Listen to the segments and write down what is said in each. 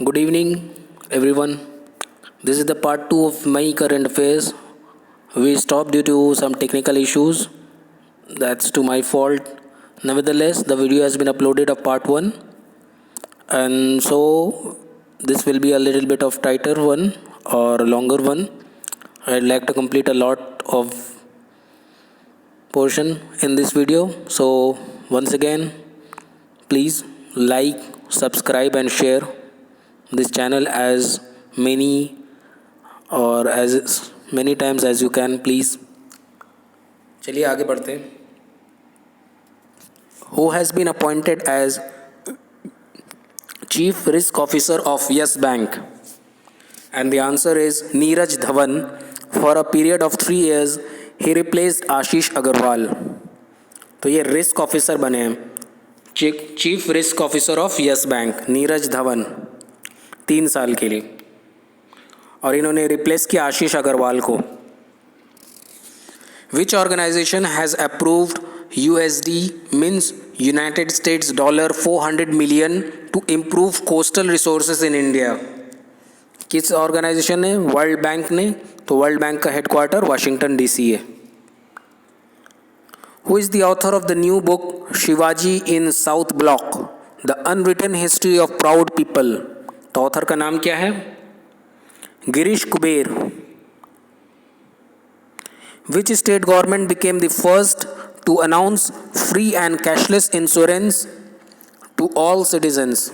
Good evening, everyone. This is the part 2 of my current affairs. We stopped due to some technical issues. That's to my fault. Nevertheless, the video has been uploaded of part 1, and so this will be a little bit of tighter one or longer one. I'd like to complete a lot of portion in this video. So once again, please like, subscribe and share this channel as many और as many times as you can, please. चलिए आगे बढ़ते हैं. Who has been appointed as Chief Risk Officer of Yes Bank? And the answer is Neeraj Dhawan. For a period of 3 years, he replaced Ashish Agarwal. तो ये risk officer बने हैं, chief risk officer of yes bank, Neeraj Dhawan, 3 साल के लिए, और इन्होंने replace किया आशीष अग्रवाल को. Which organisation has approved USD means United States $400 million to improve coastal resources in India? किस ऑर्गेनाइजेशन ने? वर्ल्ड बैंक ने. तो वर्ल्ड बैंक का हेडक्वार्टर वाशिंगटन DC है. Who is the author of the new book Shivaji in South Block, The Unwritten History of Proud People? तो author का नाम क्या है? Girish Kuber. Which state government became the first to announce free and cashless insurance to all citizens?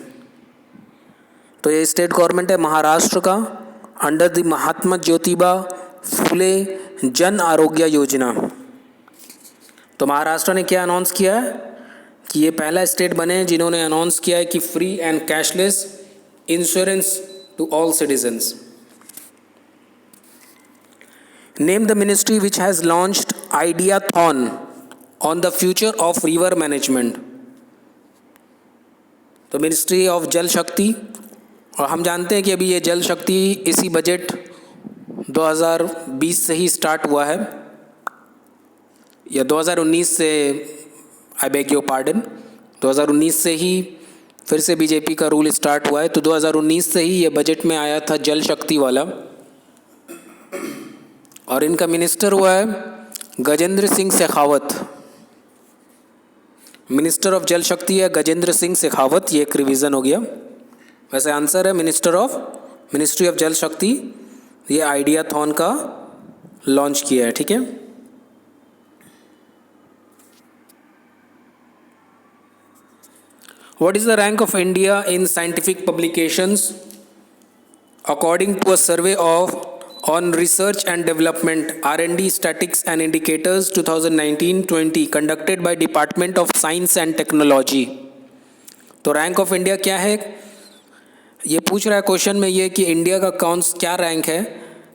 तो ये state government है महाराष्ट्र का, under the Mahatma Jyotiba Phule Jan Arogya Yojana. तो महाराष्ट्र ने क्या अनाउंस किया है कि ये पहला स्टेट बने हैं जिन्होंने अनाउंस किया है कि free and cashless insurance to all citizens. Name the ministry which has launched ideathon on the future of river management. तो मिनिस्ट्री ऑफ जल शक्ति, और हम जानते हैं कि अभी ये जल शक्ति इसी बजट 2020 से ही स्टार्ट हुआ है, या 2019 से, आई बेग योर पार्डन, 2019 से ही फिर से बीजेपी का रूल स्टार्ट हुआ है. तो 2019 से ही ये बजट में आया था जल शक्ति वाला, और इनका मिनिस्टर हुआ है गजेंद्र सिंह शेखावत. मिनिस्टर ऑफ जल शक्ति है गजेंद्र सिंह शेखावत. ये एक रिवीजन हो गया. वैसे आंसर है मिनिस्ट्री ऑफ जल शक्ति. ये आइडियाथॉन का लॉन्च किया है. ठीक है. What is the rank of India in scientific publications according to a survey on research and development R&D statistics and indicators 2019-20 conducted by Department of Science and Technology? तो rank of India क्या है? ये पूछ रहा है question में ये कि इंडिया का क्या रैंक है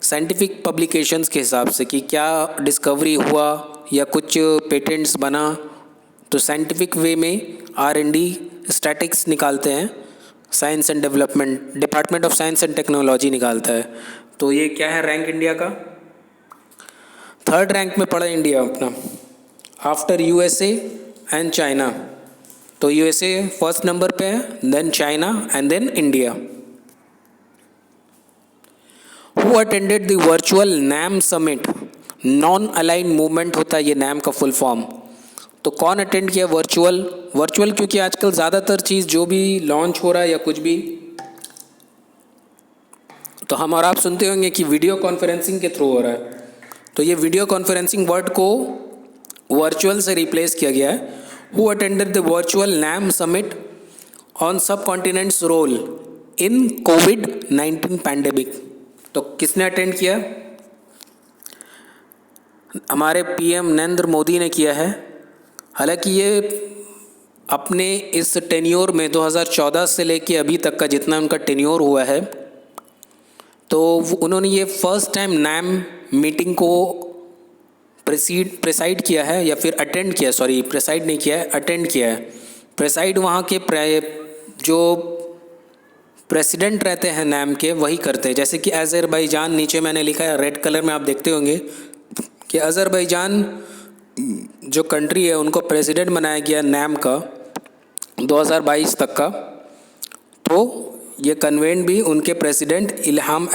साइंटिफिक पब्लिकेशंस के हिसाब से, कि क्या डिस्कवरी हुआ या कुछ पेटेंट्स बना. तो साइंटिफिक वे में R&D स्टैटिक्स निकालते हैं, science and development, department of science and technology निकालता है. तो ये क्या है रैंक इंडिया का? 3rd रैंक में पड़ा इंडिया अपना, आफ्टर USA एंड चाइना. तो USA फर्स्ट नंबर पे है, then China and then India. Who attended the virtual NAM summit? Non aligned movement होता है ये NAM का फुल फॉर्म. तो कौन अटेंड किया वर्चुअल? क्योंकि आजकल ज़्यादातर चीज़ जो भी लॉन्च हो रहा है या कुछ भी, तो हम और आप सुनते होंगे कि वीडियो कॉन्फ्रेंसिंग के थ्रू हो रहा है. तो ये वीडियो कॉन्फ्रेंसिंग वर्ड को वर्चुअल से रिप्लेस किया गया है. Who attended the virtual NAM summit on sub continents role in COVID-19 pandemic? तो किसने अटेंड किया? हमारे PM नरेंद्र मोदी ने किया है. हालांकि ये अपने इस टेन्योर में 2014 से लेके अभी तक का जितना उनका टेन्योर हुआ है, तो उन्होंने ये फर्स्ट टाइम NAM मीटिंग को प्रेसाइड किया है, या फिर अटेंड किया, सॉरी प्रेसाइड नहीं किया है, अटेंड किया है. प्रेसाइड वहाँ के जो प्रेसिडेंट रहते हैं NAM के वही करते हैं. जैसे कि अज़रबैजान, नीचे मैंने लिखा है रेड कलर में, आप देखते होंगे कि अज़रबैजान जो कंट्री है उनको प्रेसिडेंट बनाया गया NAM का 2022 तक का. तो ये कन्वेंट भी उनके प्रेसिडेंट इल्हाम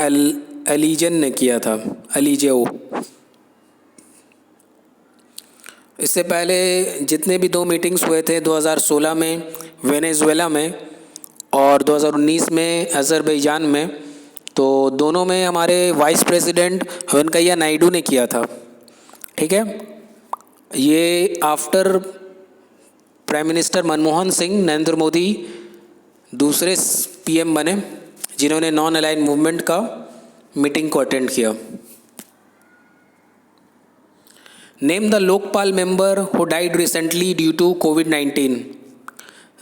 अलीजन ने किया था, अलीजेओ। इससे पहले जितने भी 2 मीटिंग्स हुए थे 2016 में वेनेजुएला में और 2019 में अज़रबैजान में, तो दोनों में हमारे वाइस प्रेसिडेंट वेंकैया नायडू ने किया था। ठीक है, ये after prime minister Manmohan Singh Narendra Modi दूसरे पीएम बने जिन्होंने नॉन अलाइन मूवमेंट का मीटिंग को अटेंड किया। Name the Lokpal member who died recently due to कोविड-19।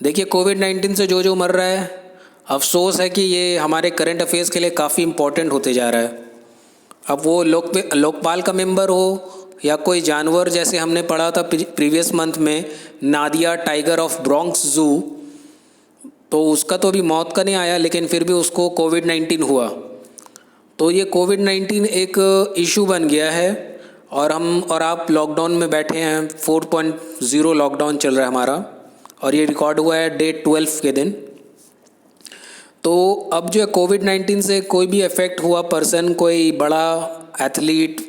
देखिए, कोविड-19 से जो मर रहा है, अफसोस है कि ये हमारे करंट अफेयर्स के लिए काफ़ी इम्पोर्टेंट होते जा रहा है। अब वो लोकपाल का मेंबर हो या कोई जानवर, जैसे हमने पढ़ा था प्रीवियस मंथ में नादिया टाइगर ऑफ ब्रोंक्स जू, तो उसका तो अभी मौत का नहीं आया, लेकिन फिर भी उसको कोविड-19 हुआ। तो ये कोविड-19 एक इशू बन गया है और हम और आप लॉकडाउन में बैठे हैं। 4.0 लॉकडाउन चल रहा है हमारा और ये रिकॉर्ड हुआ है डेट 12 के दिन। तो अब जो है कोविड-19 से कोई भी इफ़ेक्ट हुआ पर्सन, कोई बड़ा एथलीट,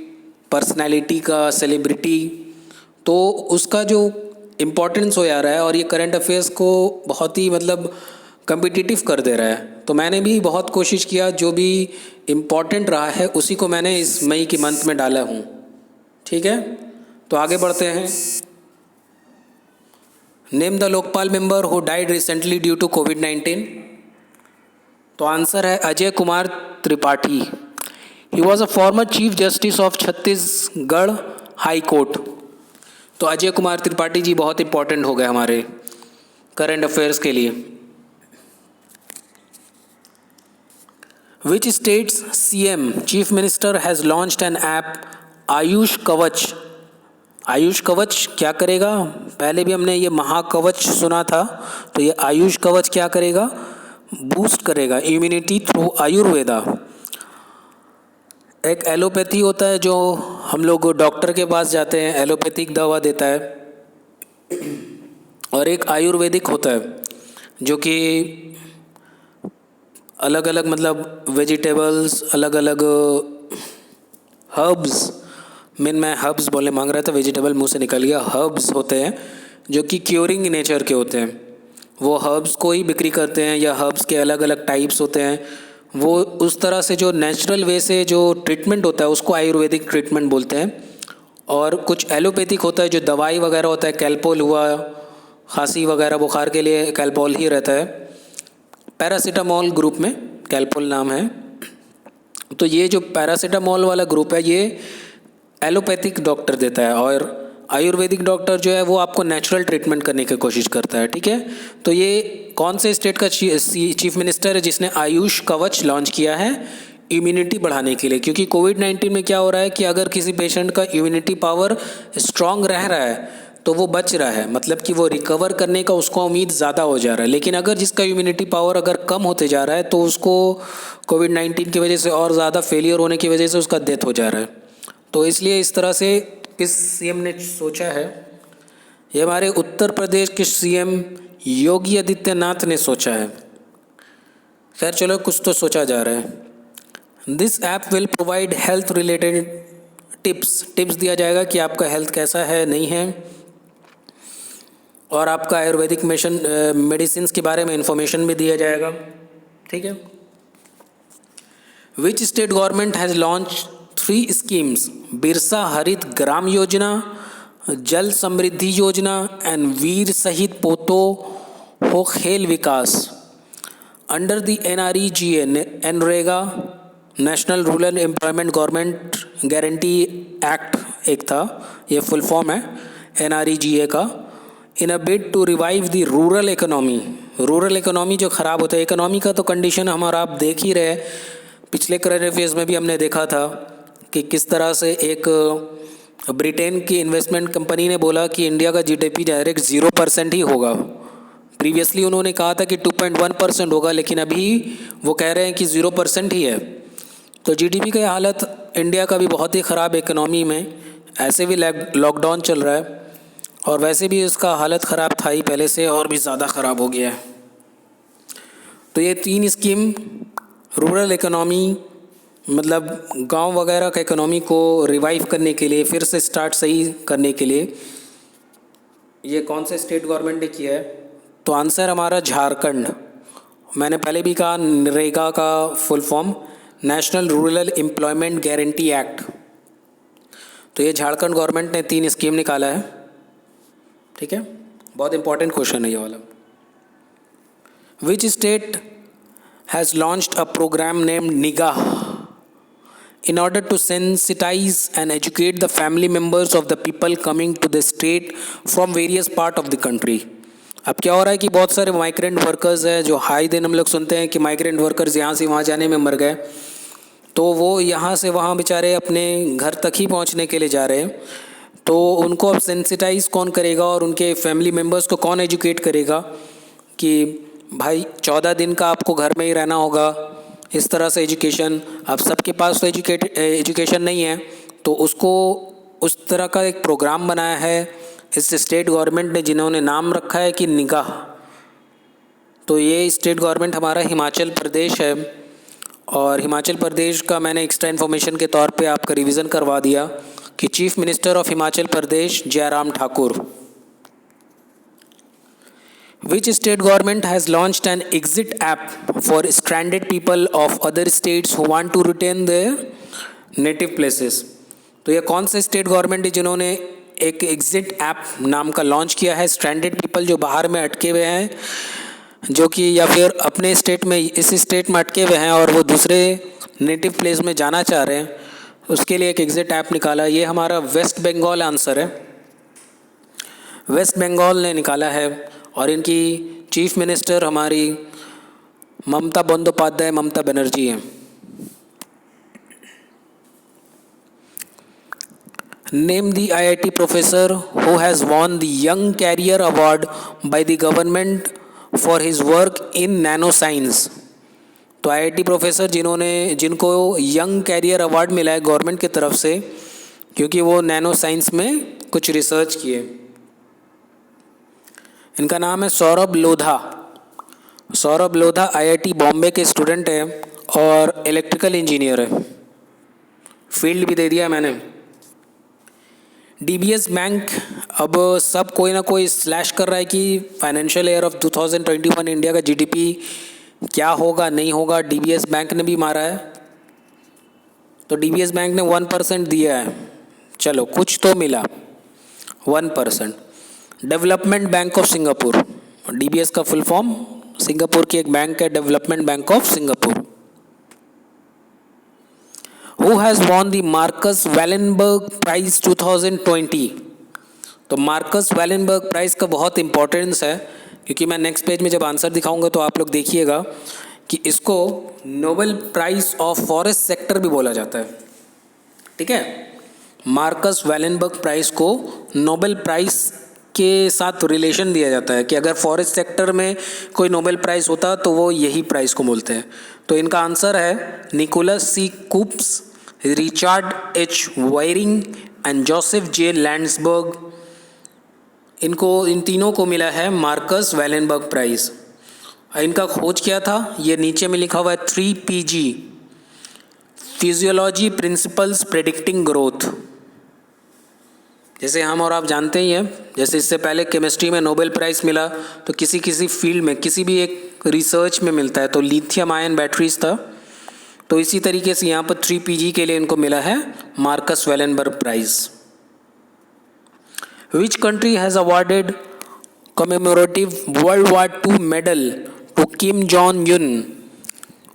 पर्सनालिटी का, सेलिब्रिटी, तो उसका जो इम्पोर्टेंस हो जा रहा है और ये करंट अफेयर्स को बहुत ही मतलब कम्पिटिटिव कर दे रहा है। तो मैंने भी बहुत कोशिश किया, जो भी इम्पोर्टेंट रहा है उसी को मैंने इस मई के मंथ में डाला हूँ। ठीक है, तो आगे बढ़ते हैं। Name the Lokpal member who died recently due to कोविड-19। तो आंसर है Ajay Kumar Tripathi. He was a former chief justice of Chhattisgarh high court. तो अजय कुमार त्रिपाठी जी बहुत इंपॉर्टेंट हो गए हमारे करंट अफेयर्स के लिए। Which states CM chief minister has launched N app Ayush कवच। आयुष कवच क्या करेगा? पहले भी हमने ये महाकवच सुना था, तो ये आयुष कवच क्या करेगा? बूस्ट करेगा इम्यूनिटी थ्रू आयुर्वेदा। एक एलोपैथी होता है जो हम लोग डॉक्टर के पास जाते हैं, एलोपैथिक दवा देता है, और एक आयुर्वेदिक होता है जो कि अलग अलग मतलब वेजिटेबल्स, अलग अलग हर्ब्स, मैं हर्ब्स बोलने मांग रहा था, वेजिटेबल मुंह से निकल गया, हर्ब्स होते हैं जो कि क्योरिंग नेचर के होते हैं। वो हर्ब्स को ही बिक्री करते हैं या हर्ब्स के अलग अलग टाइप्स होते हैं। वो उस तरह से जो नेचुरल वे से जो ट्रीटमेंट होता है उसको आयुर्वेदिक ट्रीटमेंट बोलते हैं। और कुछ एलोपैथिक होता है जो दवाई वगैरह होता है, कैल्पोल हुआ, खांसी वगैरह बुखार के लिए कैल्पोल ही रहता है, पैरासीटामोल ग्रुप में कैल्पोल नाम है। तो ये जो पैरासीटामोल वाला ग्रुप है ये एलोपैथिक डॉक्टर देता है, और आयुर्वेदिक डॉक्टर जो है वो आपको नेचुरल ट्रीटमेंट करने की कोशिश करता है। ठीक है, तो ये कौन से स्टेट का चीफ मिनिस्टर है जिसने आयुष कवच लॉन्च किया है? इम्यूनिटी बढ़ाने के लिए, क्योंकि कोविड-19 में क्या हो रहा है कि अगर किसी पेशेंट का इम्यूनिटी पावर स्ट्रांग रह रहा है तो वो बच रहा है, मतलब कि वो रिकवर करने का उसको उम्मीद ज़्यादा हो जा रहा है। लेकिन अगर जिसका इम्यूनिटी पावर अगर कम होते जा रहा है तो उसको कोविड-19 की वजह से और ज़्यादा फेलियर होने की वजह से उसका डेथ हो जा रहा है। तो इसलिए इस तरह से किस सीएम ने सोचा है? ये हमारे उत्तर प्रदेश के सीएम योगी आदित्यनाथ ने सोचा है। खैर चलो, कुछ तो सोचा जा रहा है। This app will provide health related tips दिया जाएगा कि आपका हेल्थ कैसा है, नहीं है, और आपका आयुर्वेदिक मेडिसिन के बारे में इंफॉर्मेशन भी दिया जाएगा। ठीक है। विच state government has launch 3 schemes, Birsa हरित ग्राम योजना, जल समृद्धि योजना एंड वीर शहीद पोतो हो खेल विकास under the NREGA, NREGA, national rural employment government guarantee act एक था, ये फुल फॉर्म है NREGA का। In a bid to revive the rural economy. Rural economy जो ख़राब होता है, इकोनॉमी का तो कंडीशन हमारा आप देख ही रहे, पिछले करंट अफेयर्स में भी हमने देखा था कि किस तरह से एक ब्रिटेन की इन्वेस्टमेंट कंपनी ने बोला कि इंडिया का GDP डायरेक्ट 0% ही होगा। प्रीवियसली उन्होंने कहा था कि 2.1% होगा, लेकिन अभी वो कह रहे हैं कि 0% ही है। तो GDP की हालत इंडिया का भी बहुत ही ख़राब, इकोनॉमी में ऐसे भी लॉकडाउन चल रहा है और वैसे भी इसका हालत ख़राब था ही पहले से, और भी ज़्यादा ख़राब हो गया है। तो ये 3 स्कीम रूरल इकोनॉमी मतलब गांव वगैरह का इकोनॉमी को रिवाइव करने के लिए, फिर से स्टार्ट सही करने के लिए ये कौन से स्टेट गवर्नमेंट ने किया है? तो आंसर हमारा झारखंड। मैंने पहले भी कहा नरेगा का full form national rural employment guarantee act. तो ये झारखंड गवर्नमेंट ने 3 स्कीम निकाला है। ठीक है, बहुत इंपॉर्टेंट क्वेश्चन है ये वाला। Which state has launched a programme named Nigah in order to sensitize and educate the family members of the people coming to the state from various part of the country। अब क्या हो रहा है कि बहुत सारे माइग्रेंट वर्कर्स हैं जो हाई दिन हम लोग सुनते हैं कि माइग्रेंट वर्कर्स यहाँ से वहाँ जाने में मर गए, तो वो यहाँ से वहाँ बेचारे अपने घर तक ही पहुँचने के लिए जा रहे हैं। तो उनको अब सेंसिटाइज कौन करेगा और उनके फैमिली मेम्बर्स को कौन एजुकेट करेगा कि भाई 14 दिन का आपको घर में ही रहना होगा, इस तरह से एजुकेशन। अब सबके पास तो एजुकेशन नहीं है, तो उसको उस तरह का एक प्रोग्राम बनाया है इस स्टेट गवर्नमेंट ने, जिन्होंने नाम रखा है कि निगाह। तो ये स्टेट गवर्नमेंट हमारा हिमाचल प्रदेश है, और हिमाचल प्रदेश का मैंने एक्स्ट्रा इन्फॉर्मेशन के तौर पे आपका रिवीजन करवा दिया कि chief minister of Himachal Pradesh Jairam Thakur. Which state government has launched an exit app for stranded people of other states who want to return their native places? तो ये कौन से स्टेट गवर्नमेंट है जिन्होंने एक एग्जिट ऐप नाम का लॉन्च किया है स्ट्रैंडेड पीपल जो बाहर में अटके हुए हैं, जो कि या फिर अपने स्टेट में इस स्टेट में अटके हुए हैं और वो दूसरे नेटिव प्लेस में जाना चाह रहे हैं, उसके लिए एक एग्जिट ऐप निकाला। ये हमारा वेस्ट बंगाल आंसर है, वेस्ट बंगाल ने निकाला है, और इनकी चीफ मिनिस्टर हमारी ममता बंदोपाध्याय ममता बनर्जी हैं। Name the IIT professor who has won the young career award by the government for his work in nano science. तो IIT प्रोफेसर जिनको यंग कैरियर अवार्ड मिला है गवर्नमेंट की तरफ से, क्योंकि वो नैनो साइंस में कुछ रिसर्च किए। इनका नाम है सौरभ लोधा। सौरभ लोधा IIT बॉम्बे के स्टूडेंट है और इलेक्ट्रिकल इंजीनियर है, फील्ड भी दे दिया मैंने। DBS बैंक अब सब कोई ना कोई स्लैश कर रहा है कि फाइनेंशियल ईयर ऑफ 2021 इंडिया का GDP क्या होगा नहीं होगा। DBS बैंक ने भी मारा है, तो DBS बैंक ने 1% दिया है, चलो कुछ तो मिला 1%। Development bank of Singapore, DBS का फुल फॉर्म सिंगापुर की एक बैंक है, development bank of Singapore. Who has won the Marcus Wallenberg prize 2020? तो मार्कस वैलेनबर्ग प्राइज का बहुत इंपॉर्टेंस है, क्योंकि मैं नेक्स्ट पेज में जब आंसर दिखाऊंगा तो आप लोग देखिएगा कि इसको Nobel prize of forest sector भी बोला जाता है। ठीक है, मार्कस वैलेनबर्ग प्राइज को नोबेल प्राइज के साथ रिलेशन दिया जाता है कि अगर फॉरेस्ट सेक्टर में कोई नोबेल प्राइज़ होता तो वो यही प्राइज़ को बोलते हैं। तो इनका आंसर है Nicholas C. Koops, Richard H. Waring and Joseph J. Landsberg. इन तीनों को मिला है मार्कस वैलेनबर्ग प्राइज़। इनका खोज क्या था, ये नीचे में लिखा हुआ है 3PG, physiology principles predicting growth. जैसे हम और आप जानते ही हैं, जैसे इससे पहले केमिस्ट्री में नोबेल प्राइज़ मिला तो किसी फील्ड में किसी भी एक रिसर्च में मिलता है, तो लिथियम आयन बैटरीज था। तो इसी तरीके से यहाँ पर 3PG के लिए इनको मिला है Marcus Wallenberg prize. Which country has awarded commemorative world war II medal to Kim Jong Un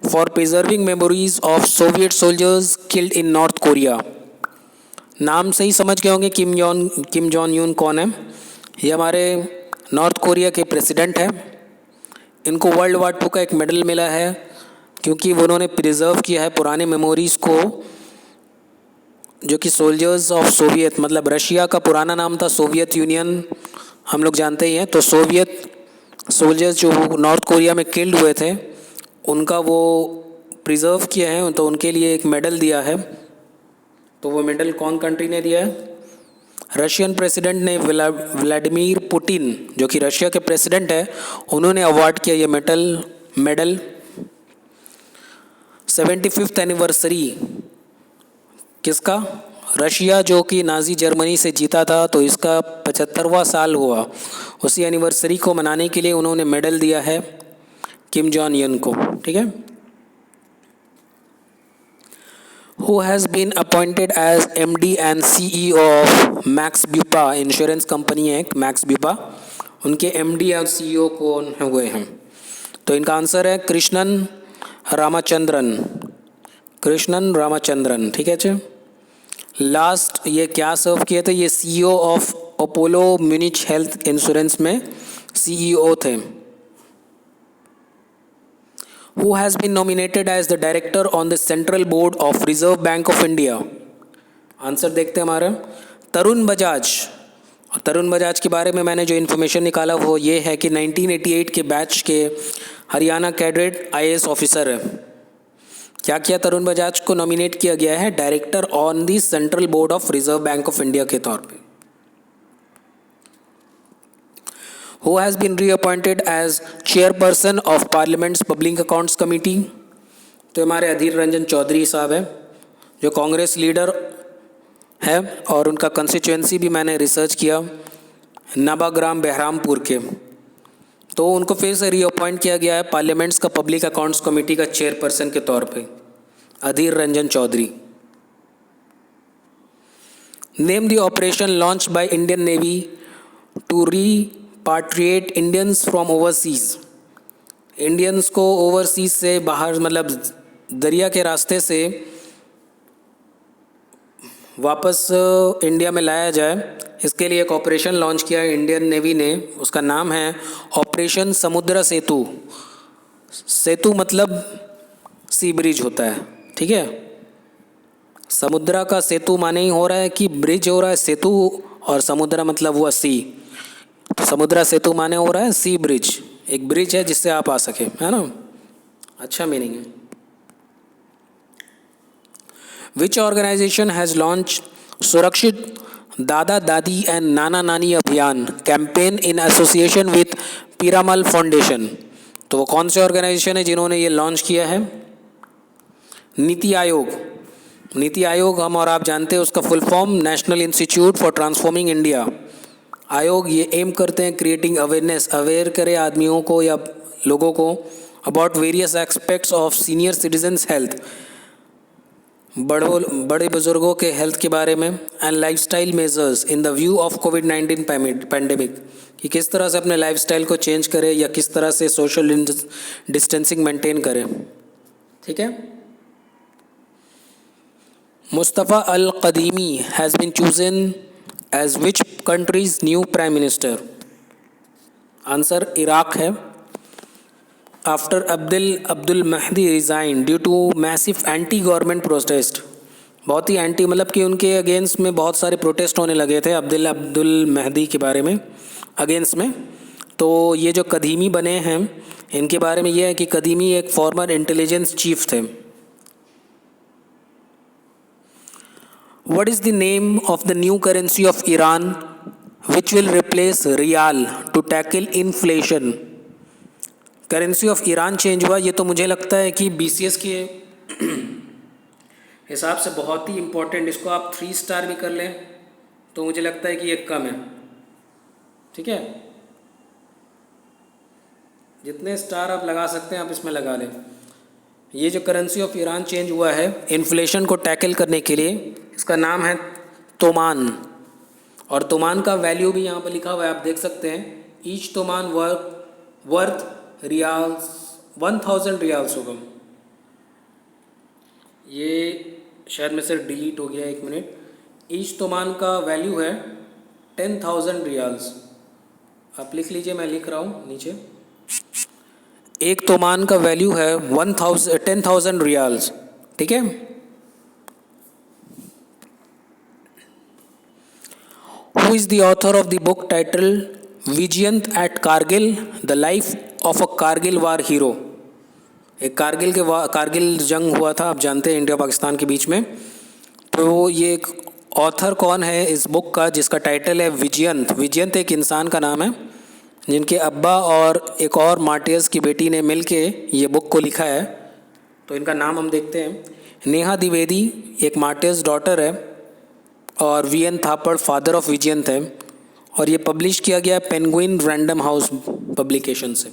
for preserving memories of Soviet soldiers killed in North Korea? नाम से ही समझ गए होंगे किम जॉन यून कौन है। ये हमारे नॉर्थ कोरिया के प्रेसिडेंट हैं। इनको वर्ल्ड वॉर II का एक मेडल मिला है क्योंकि उन्होंने प्रिजर्व किया है पुराने मेमोरीज़ को, जो कि सोल्जर्स ऑफ सोवियत, मतलब रशिया का पुराना नाम था सोवियत यूनियन, हम लोग जानते ही हैं। तो सोवियत सोल्जर्स जो नॉर्थ कोरिया में किल्ड हुए थे उनका वो प्रिजर्व किया है, तो उनके लिए एक मेडल दिया है। तो वो मेडल कौन कंट्री ने दिया है? रशियन प्रेसिडेंट ने, व्लादिमीर पुतिन जो कि रशिया के प्रेसिडेंट है, उन्होंने अवार्ड किया ये मेडल। 75th एनिवर्सरी किसका? रशिया जो कि नाजी जर्मनी से जीता था, तो इसका 75वां साल हुआ। उसी एनिवर्सरी को मनाने के लिए उन्होंने मेडल दिया है किम जॉन यन को। ठीक है। Who has been appointed as MD and CEO of Max Bupa insurance company है मैक्स ब्यूपा, उनके MD और CEO कौन हुए हैं? तो इनका आंसर है कृष्णन रामाचंद्रन। कृष्णन रामाचंद्रन। ठीक है जी। लास्ट ये क्या सर्व किए थे? ये CEO of Apollo Munich health insurance में CEO थे। Who has been nominated as the director on the Central Board of Reserve Bank of India? Answer देखते हैं हमारा तरुण बजाज। तरुण बजाज के बारे में मैंने जो इन्फॉर्मेशन निकाला वो ये है कि 1988 के बैच के हरियाणा कैडेट IAS ऑफिसर है। क्या किया? तरुण बजाज को नॉमिनेट किया गया है director on the central board of reserve bank of India के तौर पे। Who has been reappointed as chairperson of Parliament's Public Accounts Committee? तो हमारे अधीर रंजन चौधरी साहब हैं जो कांग्रेस लीडर है, और उनका कंस्टिट्यूएंसी भी मैंने रिसर्च किया नवाग्राम बहरामपुर के। तो उनको फिर से रीअपॉइंट किया गया है पार्लियामेंट्स का पब्लिक अकाउंट्स कमेटी का चेयरपर्सन के तौर पे, Adhir Ranjan Chowdhury. Name the operation launch by Indian navy to repatriate Indians from overseas. Indians को ओवरसीज से बाहर, मतलब दरिया के रास्ते से वापस इंडिया में लाया जाए, इसके लिए एक ऑपरेशन लॉन्च किया है इंडियन नेवी ने। उसका नाम है ऑपरेशन समुद्र सेतु। सेतु मतलब सी ब्रिज होता है। ठीक है। समुद्र का सेतु माने ही हो रहा है कि ब्रिज हो रहा है सेतु, और समुद्र मतलब हुआ सी। तो समुद्र सेतु माने हो रहा है सी ब्रिज, एक ब्रिज है जिससे आप आ सके, है ना। अच्छा मीनिंग है। विच ऑर्गेनाइजेशन हैज़ लॉन्च सुरक्षित दादा दादी एंड नाना नानी अभियान campaign in association with Piramal foundation? तो वो कौन से ऑर्गेनाइजेशन है जिन्होंने ये लॉन्च किया है? नीति आयोग। नीति आयोग हम और आप जानते हैं उसका full form national institute for transforming India. आयोग ये एम करते हैं क्रिएटिंग अवेयरनेस, अवेयर करे आदमियों को या लोगों को about various aspects of senior citizens health, बड़े बुजुर्गों के हेल्थ के बारे में, and lifestyle measures in the view of covid pandemic, कि किस तरह से अपने लाइफस्टाइल को चेंज करें या किस तरह से सोशल डिस्टेंसिंग मेंटेन करें। ठीक है। Mustafa Al Kadhimi has been chosen as which countries new prime minister? Answer Iraq है। After Abdul Mahdi resign due to massive anti government protest, बहुत ही एंटी मतलब कि उनके अगेंस्ट में बहुत सारे प्रोटेस्ट होने लगे थे अब्दुल महदी के बारे में अगेंस्ट में। तो ये जो कदीमी बने हैं इनके बारे में ये है कि कदीमी एक फॉर्मर इंटेलिजेंस चीफ थे। What is the name of the new currency of Iran which will replace rial to tackle inflation? Currency of Iran change हुआ, ये तो मुझे लगता है कि BCS के हिसाब से बहुत ही इम्पोर्टेंट, इसको आप 3 स्टार भी कर लें तो मुझे लगता है कि ये कम है। ठीक है। जितने स्टार आप लगा सकते हैं आप इसमें लगा लें। ये जो करेंसी ऑफ ईरान चेंज हुआ है इन्फ्लेशन को टैकल करने के लिए, इसका नाम है तोमान, और तोमान का वैल्यू भी यहाँ पर लिखा हुआ है, आप देख सकते हैं। ईच तोमान वर्थ रियाल्स 1000 रियाल्स होगा। ये शायद में से डिलीट हो गया, 1 मिनट। ईच तोमान का वैल्यू है 10,000 रियाल्स। आप लिख लीजिए, मैं लिख रहा हूँ नीचे। एक तोमान का वैल्यू है 10,000 रियाल्स। ठीक है। Who is the author of the book titled Vijayant at Kargil, The Life of a Kargil War Hero? एक कारगिल जंग हुआ था, आप जानते हैं, इंडिया पाकिस्तान के बीच में। तो ये एक ऑथर कौन है इस बुक का जिसका टाइटल है विजयंत? विजयंत एक इंसान का नाम है जिनके अब्बा और एक और मार्टियर्स की बेटी ने मिलके ये बुक को लिखा है। तो इनका नाम हम देखते हैं। नेहा द्विवेदी एक मार्टियर्स डॉटर है और वीएन थापड़ फादर ऑफ विजयंत है, और ये पब्लिश किया गया पेंगुइन रैंडम हाउस पब्लिकेशन से।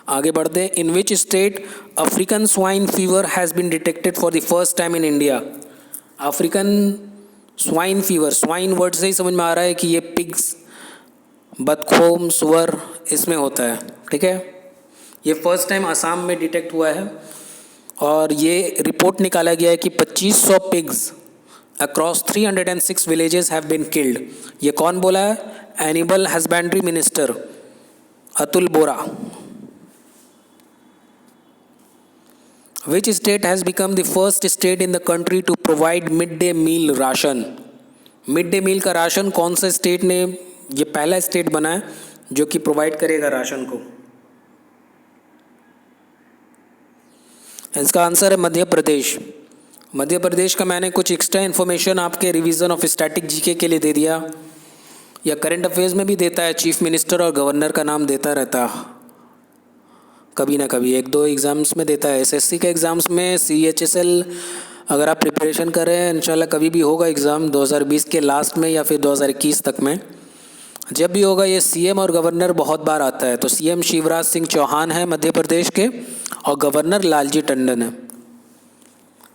आगे बढ़ते हैं। In which state African swine fever has been detected for the first time in India. African swine fever, swine word से ही समझ में आ रहा है कि ये पिग्स, बतखों, सुअर इसमें होता है, ठीक है। ये फर्स्ट टाइम असम में डिटेक्ट हुआ है और ये रिपोर्ट निकाला गया है कि 2500 pigs across 306 villages have been killed. ये कौन बोला है? Animal husbandry minister Atul Bora. Which state has become the first state in the country to provide midday meal ration? Midday meal का राशन कौन सा स्टेट ने, ये पहला स्टेट बना है जो कि प्रोवाइड करेगा राशन को? इसका आंसर है मध्य प्रदेश। मध्य प्रदेश का मैंने कुछ एक्स्ट्रा इन्फॉर्मेशन आपके रिवीजन ऑफ स्टैटिक जीके के लिए दे दिया, या करंट अफेयर्स में भी देता है। चीफ मिनिस्टर और गवर्नर का नाम देता रहता है कभी ना कभी, एक दो एग्ज़ाम्स में देता है। एसएससी के एग्ज़ाम्स में, सीएचएसएल अगर आप प्रिपरेशन कर रहे हैं, इंशाल्लाह कभी भी होगा एग्ज़ाम 2020 के लास्ट में या फिर 2021 तक में, जब भी होगा ये सीएम और गवर्नर बहुत बार आता है। तो सीएम शिवराज सिंह चौहान है मध्य प्रदेश के और गवर्नर लालजी टंडन है।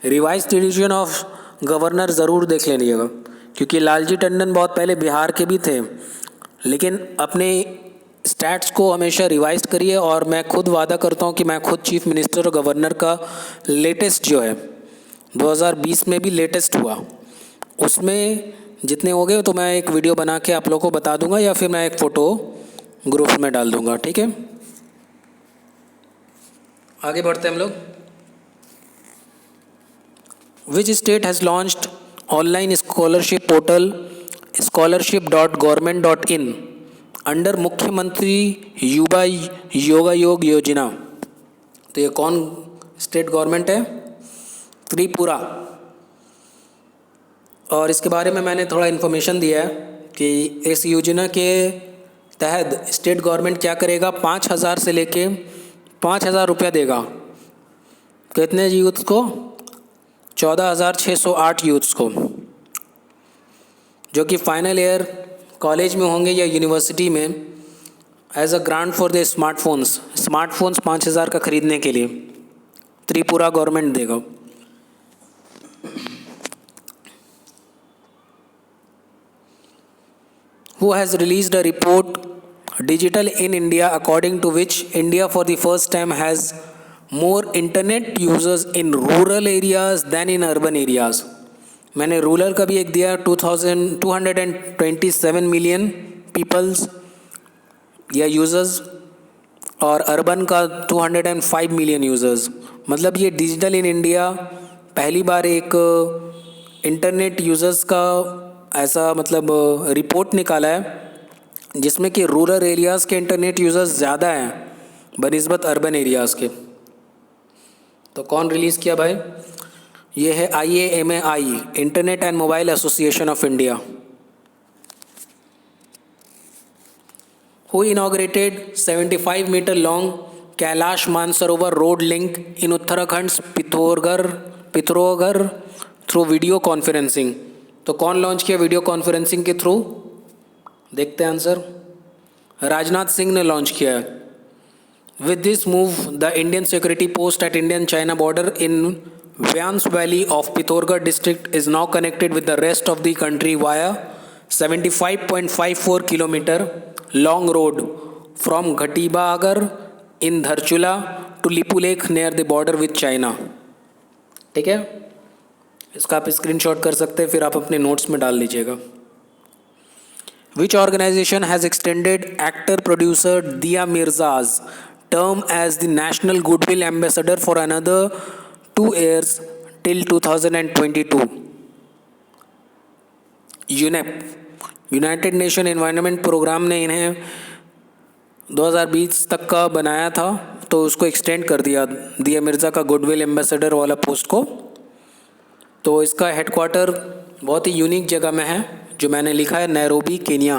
रिवाइज्ड एडिशन ऑफ गवर्नर ज़रूर देख लीजिएगा, क्योंकि लालजी टंडन बहुत पहले बिहार के भी थे, लेकिन अपने स्टैट्स को हमेशा रिवाइज करिए। और मैं खुद वादा करता हूँ कि मैं खुद चीफ मिनिस्टर और गवर्नर का लेटेस्ट जो है 2020 में भी लेटेस्ट हुआ, उसमें जितने हो गए तो मैं एक वीडियो बना के आप लोगों को बता दूंगा, या फिर मैं एक फ़ोटो ग्रुप में डाल दूंगा, ठीक है। आगे बढ़ते हैं हम लोग। विच state has launched online scholarship portal scholarship.government.in under मुख्यमंत्री युवा योगायोग योजना? तो ये कौन स्टेट गवर्नमेंट है? त्रिपुरा। और इसके बारे में मैंने थोड़ा इन्फॉर्मेशन दिया है कि इस योजना के तहत स्टेट गवर्नमेंट क्या करेगा, 5,000 से लेके 5,000 रुपया देगा। कितने यूथ्स को? 14,608 यूथ्स को, जो कि फाइनल ईयर कॉलेज में होंगे या यूनिवर्सिटी में, as a grant for the smartphones 5,000 का खरीदने के लिए त्रिपुरा गवर्नमेंट देगा। Who has released a report Digital in India, according to which India for the first time has more internet users in rural areas than in urban areas? मैंने rural का भी एक दिया, 227 मिलियन पीपल्स या users, और urban का 205 million users. मतलब ये डिजिटल इन इंडिया पहली बार एक इंटरनेट यूज़र्स का ऐसा मतलब रिपोर्ट निकाला है जिसमें कि रूरल एरियाज़ के इंटरनेट यूज़र्स ज़्यादा हैं बनिस्बत अर्बन एरियाज़ के। तो कौन रिलीज़ किया भाई? ये है IAMAI, internet and mobile association of India. Who inaugurated 75 metre long Kailash Mansarovar road link in Uttarakhand Pithoragarh through video conferencing? तो कौन लॉन्च किया वीडियो कॉन्फ्रेंसिंग के थ्रू? देखते हैं आंसर। राजनाथ सिंह ने लॉन्च किया है। With this move the Indian security post at Indian China border in Vyans valley of Pithoragarh district is now connected with the rest of the country via 75.54 kilometre long road from Ghatibagar in Dharchula to Lipulekh near the border with China. ठीक है, इसका आप screenshot कर सकते हैं, फिर आप अपने नोट्स में डाल लीजिएगा। Which organization has extended actor producer Dia Mirza's term as the National Goodwill Ambassador for another 2 years till 2022? UNEP, United Nation environment programme ने इन्हें 2020 तक का बनाया था, तो उसको एक्सटेंड कर दिया दिया मिर्ज़ा का गुडविल एम्बेसडर वाला पोस्ट को। तो इसका हेडक्वार्टर बहुत ही यूनिक जगह में है जो मैंने लिखा है, Nairobi Kenya.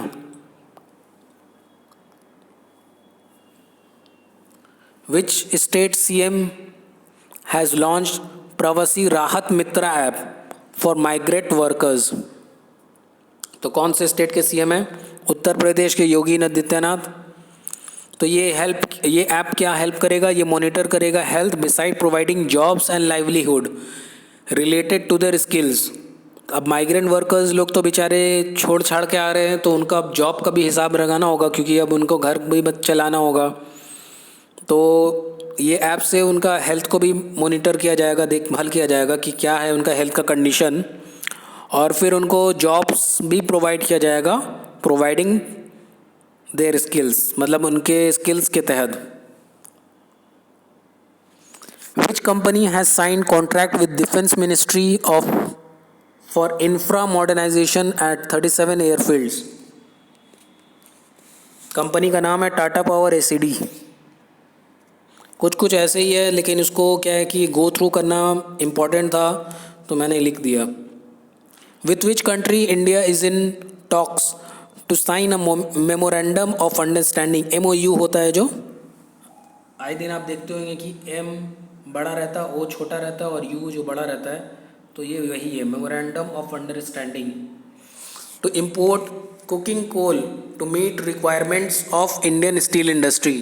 Which state CM has launched प्रवासी राहत मित्रा ऐप फॉर माइग्रेट वर्कर्स? तो कौन से स्टेट के CM हैं? उत्तर प्रदेश के योगी आदित्यनाथ। तो ये ऐप क्या हेल्प करेगा? ये मॉनिटर करेगा health beside providing jobs and livelihood related to their skills. अब माइग्रेंट वर्कर्स लोग तो बेचारे छोड़ छाड़ के आ रहे हैं, तो उनका अब जॉब का भी हिसाब लगाना होगा, क्योंकि अब उनको घर भी चलाना होगा। तो ये ऐप से उनका हेल्थ को भी मॉनिटर किया जाएगा, देखभाल किया जाएगा कि क्या है उनका हेल्थ का कंडीशन, और फिर उनको जॉब्स भी प्रोवाइड किया जाएगा प्रोवाइडिंग देयर स्किल्स, मतलब उनके स्किल्स के तहत। Which company has signed contract with defence ministry for infra modernisation at 37 airfields? Company का नाम है टाटा पावर ACD। कुछ ऐसे ही है, लेकिन उसको क्या है कि गो थ्रू करना इम्पॉर्टेंट था, तो मैंने लिख दिया। With which country India is in talks to sign a memorandum of understanding? MOU होता है जो आए दिन आप देखते होंगे कि M बड़ा रहता है, O छोटा रहता है और U जो बड़ा रहता है, तो ये वही है, memorandum of understanding to import coking coal to meet requirements of Indian steel industry.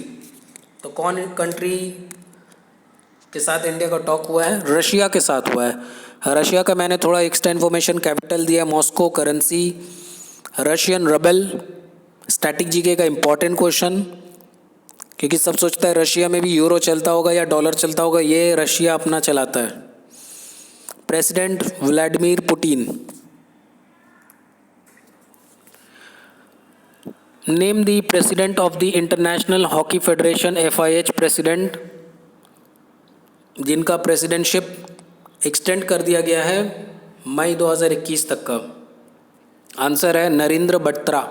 तो कौन कंट्री के साथ इंडिया का टॉक हुआ है? रशिया के साथ हुआ है। रशिया का मैंने थोड़ा एक्स्ट्रा इन्फॉर्मेशन, कैपिटल दिया Moscow, currency Russian rouble, static GK का इम्पॉर्टेंट क्वेश्चन, क्योंकि सब सोचता है रशिया में भी यूरो चलता होगा या डॉलर चलता होगा, ये रशिया अपना चलाता है। President Vladimir Putin. Name the president of the international hockey federation FIH president, जिनका प्रेसिडेंटशिप एक्सटेंड कर दिया गया है मई 2021 तक का। आंसर है Narendra Batra.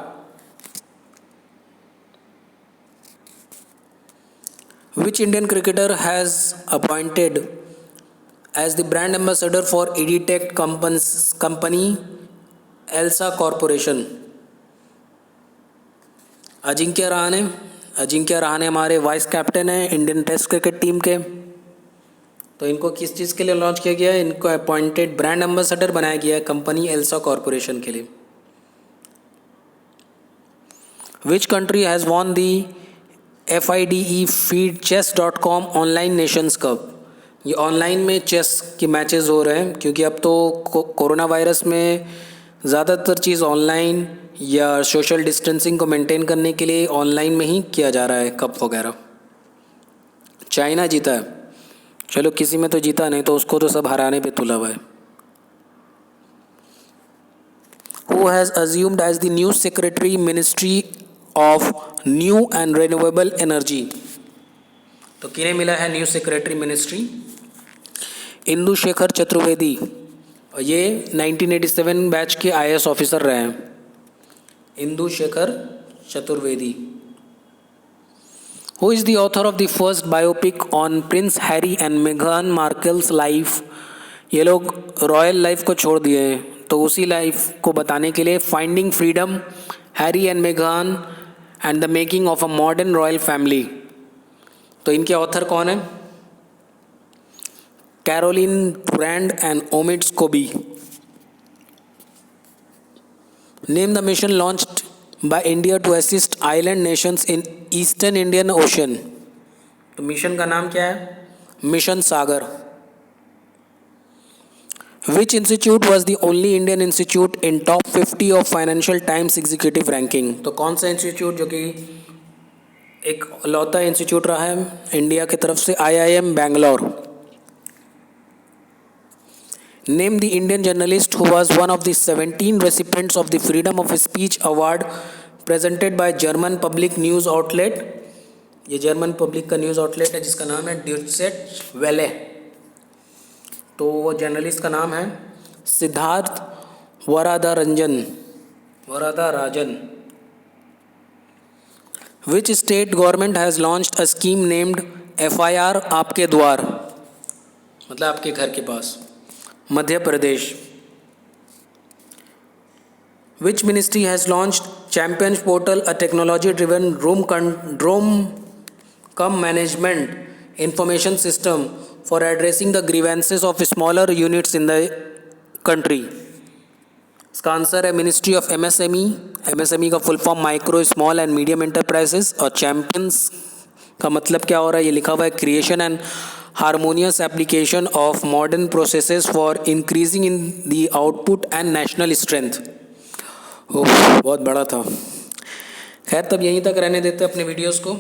Which Indian cricketer has appointed as the brand ambassador for edtech company Elsa corporation? Ajinkya Rahane. Ajinkya Rahane हमारे वाइस कैप्टन हैं इंडियन टेस्ट क्रिकेट टीम के। तो इनको किस चीज़ के लिए लॉन्च किया गया है? इनको अपॉइंटेड ब्रांड एम्बेसडर बनाया गया है कंपनी एल्सा कॉरपोरेशन के लिए। विच country has won the FIDE feed chess.com online Nations cup? ये ऑनलाइन में चेस के मैचेस हो रहे हैं, क्योंकि अब तो कोरोना वायरस में ज़्यादातर चीज़ ऑनलाइन या सोशल डिस्टेंसिंग को मेंटेन करने के लिए ऑनलाइन में ही किया जा रहा है कप वगैरह। चाइना जीता है, चलो किसी में तो जीता, नहीं तो उसको तो सब हराने पे तुला हुआ है। Who has assumed as the new secretary ministry of new and renewable energy? तो किन्हें मिला है new secretary ministry? Indu Shekhar Chaturvedi, और ये 1987 बैच के IAS ऑफिसर रहे हैं। Indu Shekhar Chaturvedi. Who is the author of the first biopic on Prince Harry and मेघन मार्कल्स लाइफ? ये लोग रॉयल लाइफ को छोड़ दिए हैं, तो उसी लाइफ को बताने के लिए फाइंडिंग फ्रीडम, हैरी एंड मेघन and the making of a modern royal family. तो इनके ऑथर कौन है? Carolyn Durand and Omid Scobie. Name the mission launched by India to assist island nations in eastern Indian Ocean. तो mission का नाम क्या है? Mission Sagar. Which institute was the only Indian institute in top 50 of Financial Times Executive Ranking? तो कौन सा institute जो कि एक लौता इंस्टीट्यूट रहा है इंडिया की तरफ से? IIM Bangalore. Name the Indian journalist who was one of the 17 recipients of the Freedom of Speech Award presented by German public news outlet। ये जर्मन पब्लिक का न्यूज़ आउटलेट है जिसका नाम है ड्यूट्सेट वेले। तो वो जर्नलिस्ट का नाम है Siddharth Varadarajan. Which state government has launched a scheme named FIR आपके द्वार, मतलब आपके घर के पास? Madhya Pradesh. Which ministry has launched champions portal, a technology driven drone cum management information system for addressing the grievances of smaller units in the country. इसका answer है ministry of MSME. MSME का full form micro small and medium enterprises, और champions का मतलब क्या हो रहा है, ये लिखा हुआ है creation and harmonious application of modern processes for increasing in the output and national strength. बहुत बड़ा था। खैर, तब यहीं तक रहने देते अपने वीडियोस को।